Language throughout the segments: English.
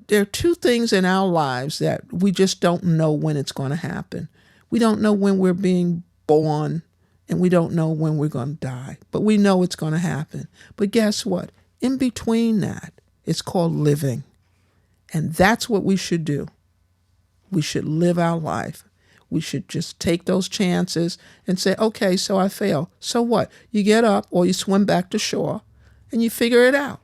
there are two things in our lives that we just don't know when it's going to happen. We don't know when we're being born, and we don't know when we're going to die, but we know it's going to happen. But guess what? In between that, it's called living. And that's what we should do. We should live our life. We should just take those chances and say, okay, so I failed. So what? You get up or you swim back to shore and you figure it out.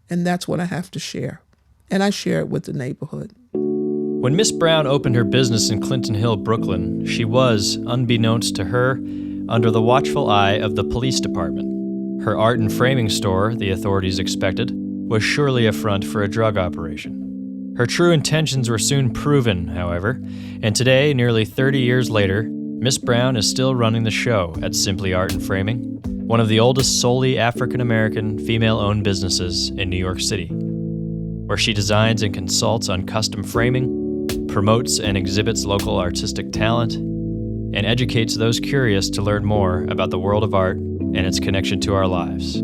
And that's what I have to share. And I share it with the neighborhood. When Miss Brown opened her business in Clinton Hill, Brooklyn, she was, unbeknownst to her, under the watchful eye of the police department. Her art and framing store, the authorities expected, was surely a front for a drug operation. Her true intentions were soon proven, however, and today, nearly 30 years later, Miss Brown is still running the show at Simply Art and Framing, one of the oldest solely African-American female-owned businesses in New York City, where she designs and consults on custom framing, promotes and exhibits local artistic talent, and educates those curious to learn more about the world of art and its connection to our lives.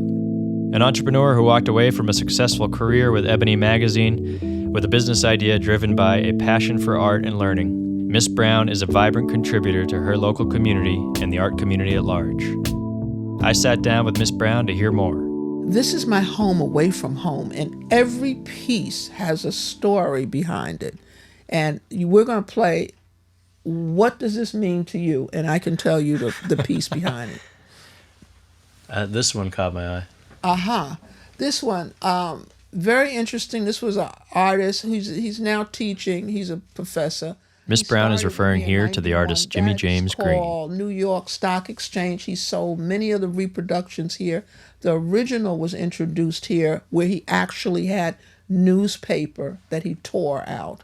An entrepreneur who walked away from a successful career with Ebony Magazine with a business idea driven by a passion for art and learning, Miss Brown is a vibrant contributor to her local community and the art community at large. I sat down with Miss Brown to hear more. This is my home away from home, and every piece has a story behind it. And we're going to play, what does this mean to you? And I can tell you the piece behind it. This one caught my eye. This one, very interesting. This was an artist. He's now teaching. He's a professor. Miss Brown is referring here to the artist Jimmy James Green. New York Stock Exchange. He sold many of the reproductions here. The original was introduced here where he actually had newspaper that he tore out.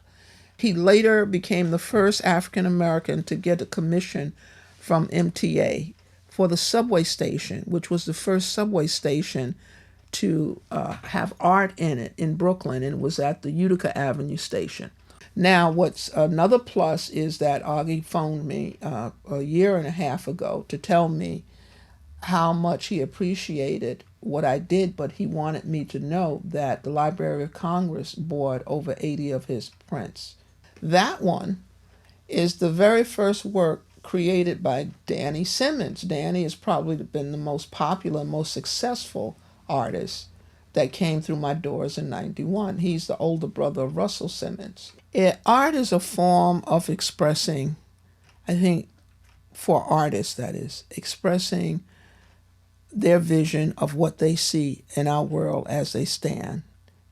He later became the first African American to get a commission from MTA for the subway station, which was the first subway station to have art in it in Brooklyn, and it was at the Utica Avenue station. Now, what's another plus is that Augie phoned me a year and a half ago to tell me how much he appreciated what I did, but he wanted me to know that the Library of Congress bought over 80 of his prints. That one is the very first work created by Danny Simmons. Danny has probably been the most popular, most successful artist that came through my doors in '91. He's the older brother of Russell Simmons. Art is a form of expressing, I think, for artists, that is, expressing their vision of what they see in our world as they stand.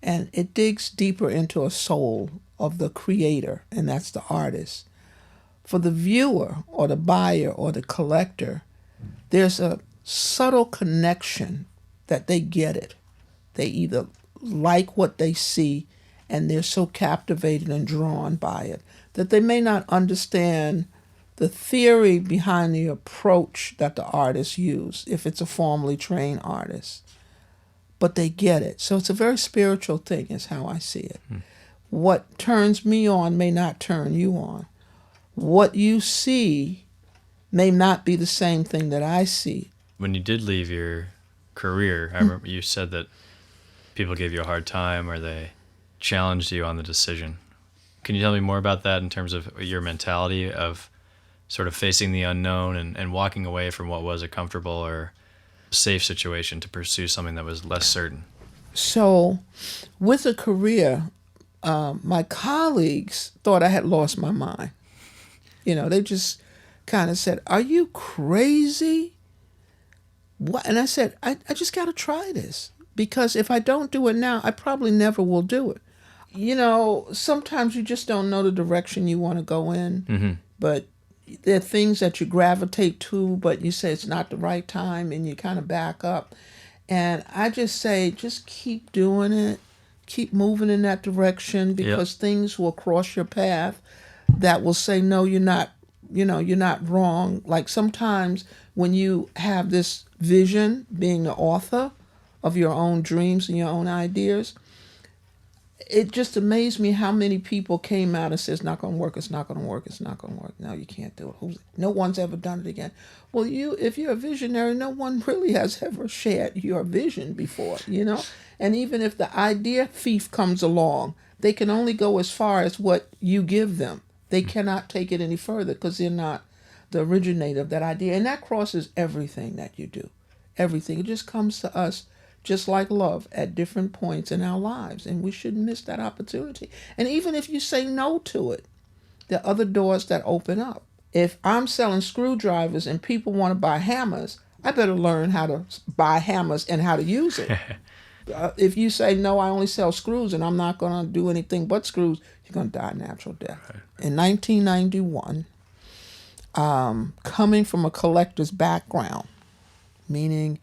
And it digs deeper into a soul of the creator, and that's the artist. For the viewer or the buyer or the collector, there's a subtle connection that they get it. They either like what they see and they're so captivated and drawn by it that they may not understand the theory behind the approach that the artist used, if it's a formally trained artist. But they get it. So it's a very spiritual thing is how I see it. What turns me on may not turn you on. What you see may not be the same thing that I see. When you did leave your career, I remember you said that people gave you a hard time or they challenged you on the decision. Can you tell me more about that in terms of your mentality of sort of facing the unknown and walking away from what was a comfortable or safe situation to pursue something that was less certain? So with a career, my colleagues thought I had lost my mind. You know, they just kind of said, "Are you crazy?" What? And I said, I just got to try this, because if I don't do it now, I probably never will do it. You know, sometimes you just don't know the direction you want to go in, but there are things that you gravitate to, but you say it's not the right time and you kind of back up. And I just say, just keep doing it, keep moving in that direction, because things will cross your path that will say, no, you're not, you're not wrong. Like sometimes when you have this vision, being the author of your own dreams and your own ideas, it just amazed me how many people came out and said, it's not going to work, it's not going to work, it's not going to work. No, you can't do it. No one's ever done it again. Well, if you're a visionary, no one really has ever shared your vision before, And even if the idea thief comes along, they can only go as far as what you give them. They cannot take it any further because they're not the originator of that idea. And that crosses everything that you do. Everything. It just comes to us just like love at different points in our lives. And we shouldn't miss that opportunity. And even if you say no to it, there are other doors that open up. If I'm selling screwdrivers and people want to buy hammers, I better learn how to buy hammers and how to use it. If you say, no, I only sell screws and I'm not going to do anything but screws, you're going to die a natural death. Right. In 1991, coming from a collector's background, meaning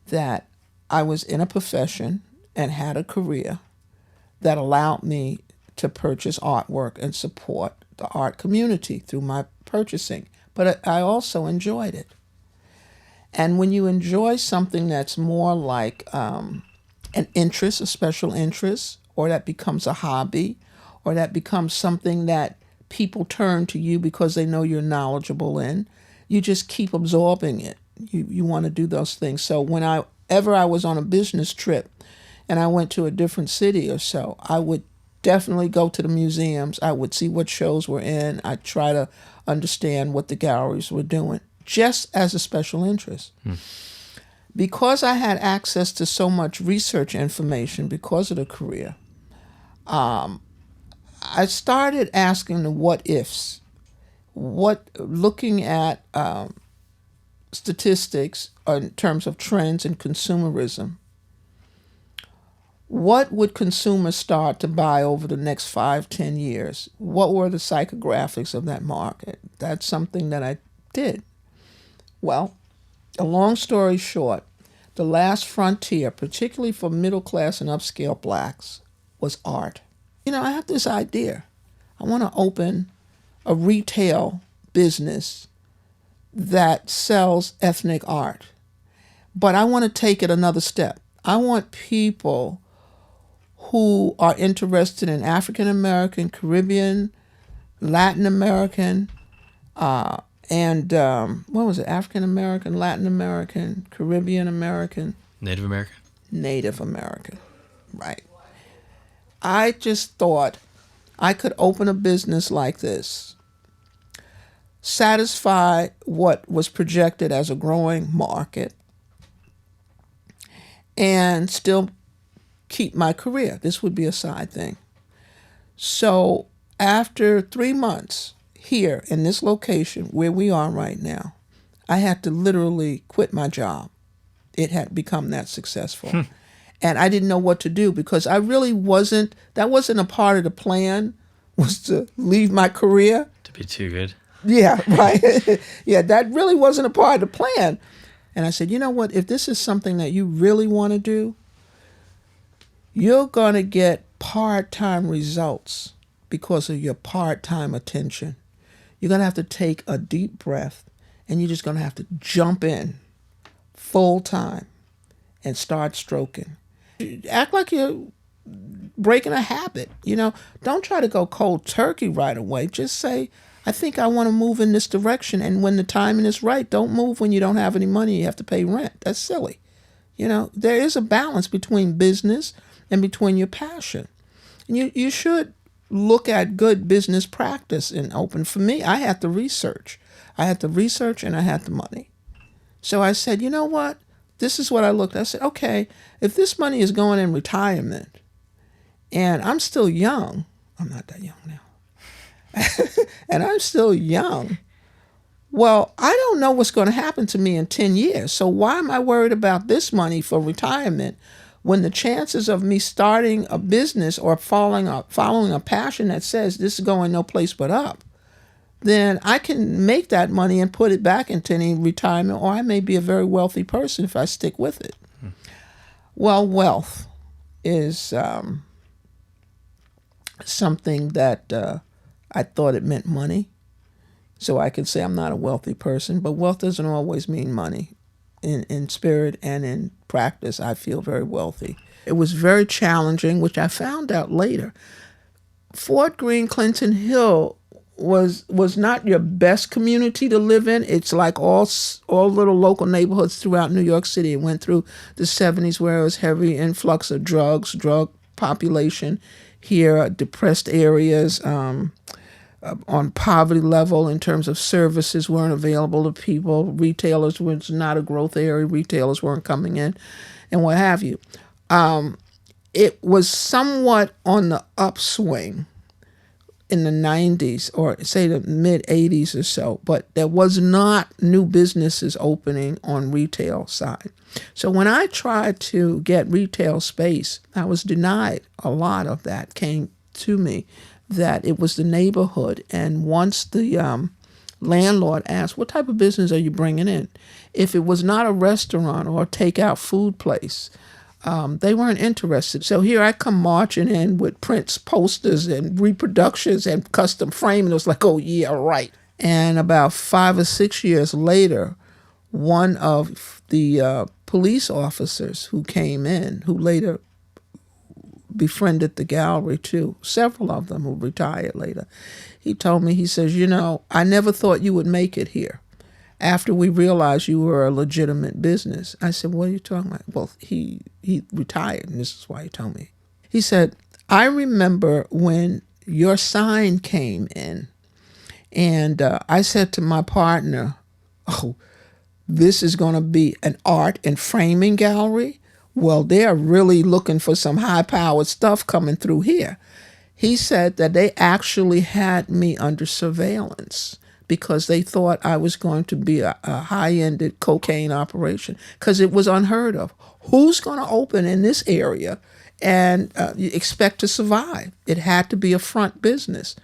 that I was in a profession and had a career that allowed me to purchase artwork and support the art community through my purchasing. But I also enjoyed it. And when you enjoy something that's more like an interest, a special interest, or that becomes a hobby, or that becomes something that people turn to you because they know you're knowledgeable in, you just keep absorbing it. You want to do those things. So whenever I was on a business trip and I went to a different city or so, I would definitely go to the museums. I would see what shows were in. I'd try to understand what the galleries were doing, just as a special interest. Because I had access to so much research information because of the career, I started asking the what ifs, looking at statistics in terms of trends in consumerism. What would consumers start to buy over the next 5-10 years? What were the psychographics of that market? That's something that I did. Well, a long story short, the last frontier, particularly for middle class and upscale blacks, was art. I have this idea. I want to open a retail business that sells ethnic art. But I want to take it another step. I want people who are interested in African American, Caribbean, Latin American, and what was it? African American, Latin American, Caribbean American, Native American. Native American, right. I just thought I could open a business like this, satisfy what was projected as a growing market, and still keep my career. This would be a side thing. So after 3 months here in this location where we are right now, I had to literally quit my job. It had become that successful. And I didn't know what to do because I really that wasn't a part of the plan, was to leave my career. To be too good. Yeah, right. Yeah, that really wasn't a part of the plan. And I said, you know what? If this is something that you really want to do, you're going to get part-time results because of your part-time attention. You're going to have to take a deep breath, and you're just going to have to jump in full-time and start stroking. Act like you're breaking a habit. Don't try to go cold turkey right away. Just say, I think I want to move in this direction. And when the timing is right, don't move when you don't have any money. You have to pay rent. That's silly. There is a balance between business and between your passion. And you should look at good business practice and open. For me, I had the research. And I had the money. So I said, you know what? This is what I looked at. I said, okay, if this money is going in retirement and I'm still young, I'm not that young now, and I'm still young, well, I don't know what's going to happen to me in 10 years. So why am I worried about this money for retirement when the chances of me starting a business or following a passion that says this is going no place but up, then I can make that money and put it back into any retirement, or I may be a very wealthy person if I stick with it. Well, wealth is something that I thought it meant money. So I could say I'm not a wealthy person, but wealth doesn't always mean money. In spirit and in practice, I feel very wealthy. It was very challenging, which I found out later. Fort Greene, Clinton Hill was not your best community to live in. It's like all little local neighborhoods throughout New York City. It went through the 70s where it was heavy influx of drug population. here, depressed areas, on poverty level in terms of services weren't available to people. Retailers was not a growth area. Retailers weren't coming in and what have you. It was somewhat on the upswing in the 90s or say the mid 80s or so, but there was not new businesses opening on retail side. So when I tried to get retail space, I was denied. A lot of that came to me that it was the neighborhood. And once the landlord asked, what type of business are you bringing in? If it was not a restaurant or a takeout food place, they weren't interested. So here I come marching in with prints, posters, and reproductions and custom framing. It was like, oh, yeah, right. And about 5 or 6 years later, one of the police officers who came in, who later befriended the gallery too, several of them who retired later, he told me, he says, I never thought you would make it here after we realized you were a legitimate business. I said, what are you talking about? Well, he retired, and this is why he told me. He said, I remember when your sign came in, and I said to my partner, oh, this is going to be an art and framing gallery? Well, they're really looking for some high-powered stuff coming through here. He said that they actually had me under surveillance because they thought I was going to be a high-ended cocaine operation, because it was unheard of. Who's going to open in this area and expect to survive? It had to be a front business.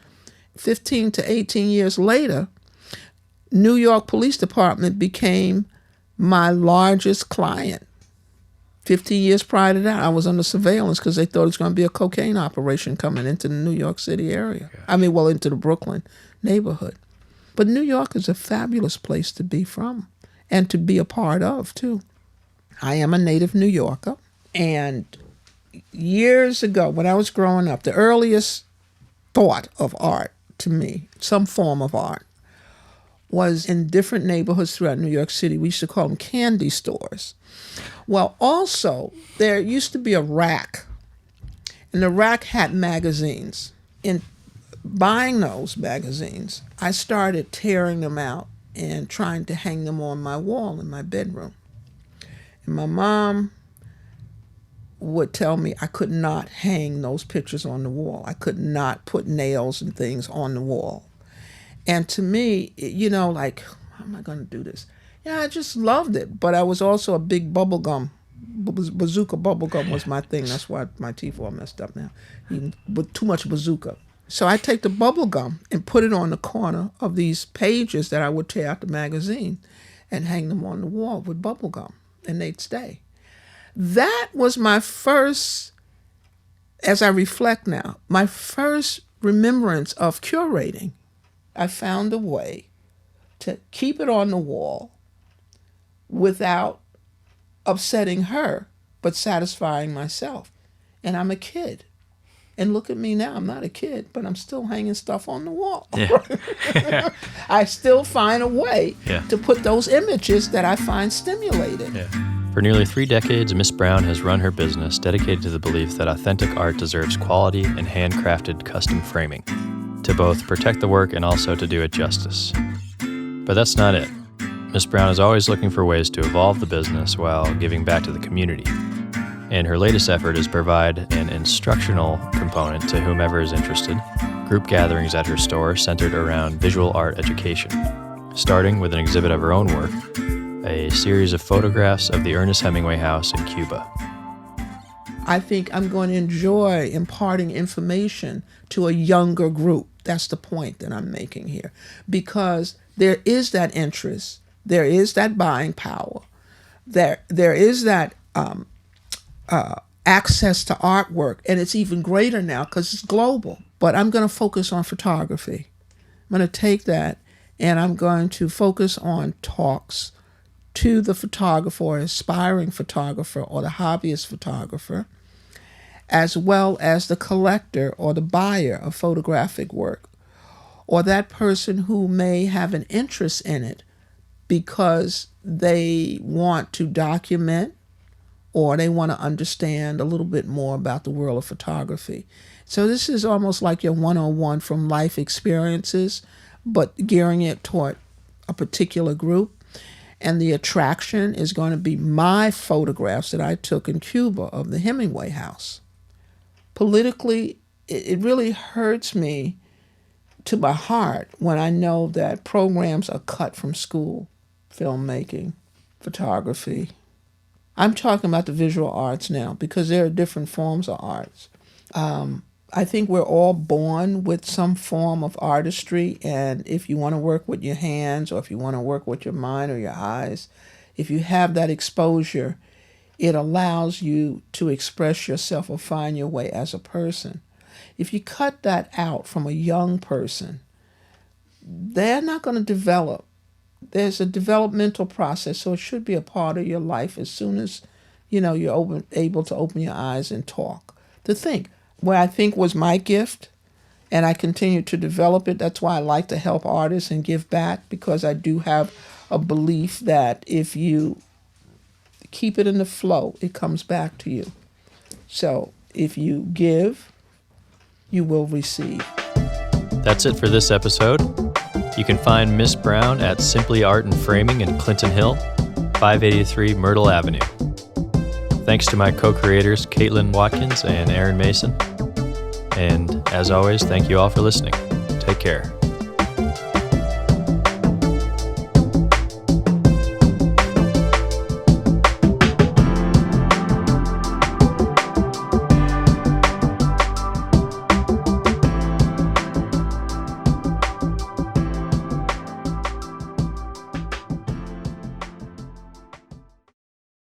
15 to 18 years later, New York Police Department became my largest client. 15 years prior to that, I was under surveillance because they thought it was going to be a cocaine operation coming into the New York City area. Into the Brooklyn neighborhood. But New York is a fabulous place to be from and to be a part of, too. I am a native New Yorker. And years ago, when I was growing up, the earliest thought of art to me, some form of art, was in different neighborhoods throughout New York City. We used to call them candy stores. Well, also, there used to be a rack, and the rack had magazines. In buying those magazines, I started tearing them out and trying to hang them on my wall in my bedroom. And my mom would tell me I could not hang those pictures on the wall. I could not put nails and things on the wall. And to me, like, how am I going to do this? I just loved it. But I was also a big bubblegum. Bazooka bubblegum was my thing. That's why my teeth are all messed up now. With too much bazooka. So I take the bubblegum and put it on the corner of these pages that I would tear out the magazine and hang them on the wall with bubblegum, and they'd stay. That was my first, as I reflect now, my first remembrance of curating. I found a way to keep it on the wall without upsetting her, but satisfying myself. And I'm a kid. And look at me now. I'm not a kid, but I'm still hanging stuff on the wall. Yeah. I still find a way to put those images that I find stimulating. Yeah. For nearly 3 decades, Miss Brown has run her business dedicated to the belief that authentic art deserves quality and handcrafted custom framing, to both protect the work and also to do it justice. But that's not it. Miss Brown is always looking for ways to evolve the business while giving back to the community. And her latest effort is provide an instructional component to whomever is interested, group gatherings at her store centered around visual art education, starting with an exhibit of her own work, a series of photographs of the Ernest Hemingway house in Cuba. I think I'm going to enjoy imparting information to a younger group. That's the point that I'm making here. Because there is that interest, there is that buying power, there is that access to artwork, and it's even greater now because it's global. But I'm going to focus on photography. I'm going to take that and I'm going to focus on talks to the photographer or aspiring photographer or the hobbyist photographer, as well as the collector or the buyer of photographic work, or that person who may have an interest in it because they want to document or they want to understand a little bit more about the world of photography. So this is almost like your 101 from life experiences, but gearing it toward a particular group. And the attraction is going to be my photographs that I took in Cuba of the Hemingway house. Politically, it really hurts me to my heart when I know that programs are cut from school, filmmaking, photography. I'm talking about the visual arts now because there are different forms of arts. I think we're all born with some form of artistry, and if you want to work with your hands or if you want to work with your mind or your eyes, if you have that exposure, it allows you to express yourself or find your way as a person. If you cut that out from a young person, they're not going to develop. There's a developmental process, so it should be a part of your life as soon as you're able to open your eyes and talk. To think, what I think was my gift, and I continue to develop it. That's why I like to help artists and give back, because I do have a belief that if you keep it in the flow, it comes back to you. So if you give, you will receive. That's it for this episode. You can find Miss Brown at Simply Art and Framing in Clinton Hill, 583 Myrtle Avenue. Thanks to my co-creators, Caitlin Watkins and Aaron Mason. And as always, thank you all for listening. Take care.